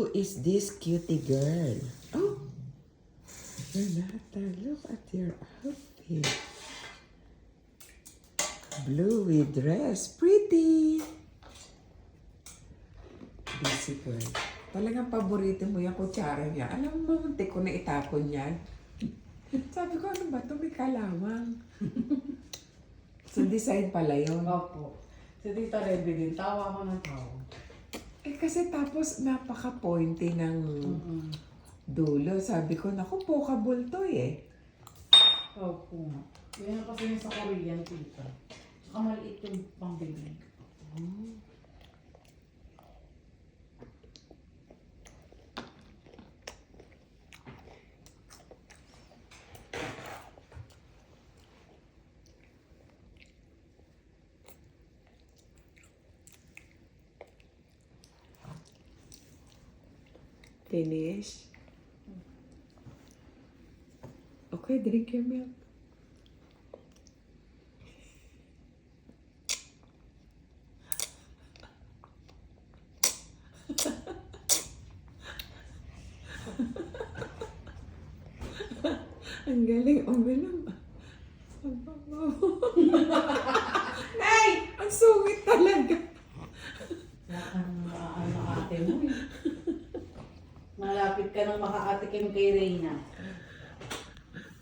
Who is this cutie girl? Oh, Renata, look at your outfit. Bluey dress, pretty. Busy girl. Talagang paborito mo yung kutsara niya. Alam mo, muntik ko na itapon yan. Sabi ko, ano ba ito? May kalawang. So, design pala yun. Opo. Si Tita Rebe din, tawa ako ng tawa. Eh, kasi tapos napaka-pointy ng dulo. Sabi ko, naku, pokabol to eh. Opo. Yan kasi yung sa Korean, Tita. Saka maliit yung pangbibig. Finish. Okay, drink your milk. Ang galing, uminom. Ay! Ang sungit talaga. Ano ate mo eh. Malapit ka nang makaatikim kay Reyna.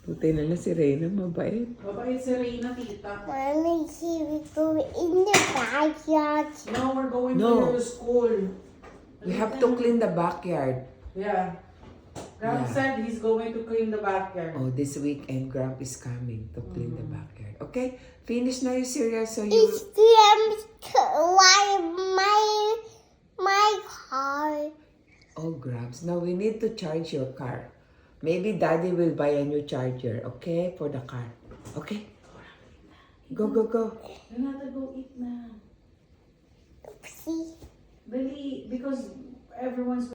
Puti na lang si Reyna, mabait. Babait si Reyna, Tita. Mommy, see we go in the backyard. No, we're going No. to your school. We have to clean the backyard. Yeah. Ram Yeah. said he's going to clean the backyard. Oh, this weekend, Grump is coming to clean the backyard. Okay? Finish na yung cereal so you... It's why my car. Oh, Grumps. Now we need to charge your car. Maybe Daddy will buy a new charger, okay? For the car. Okay? Go, go, go. Renata, go eat na. See. Dali, because everyone's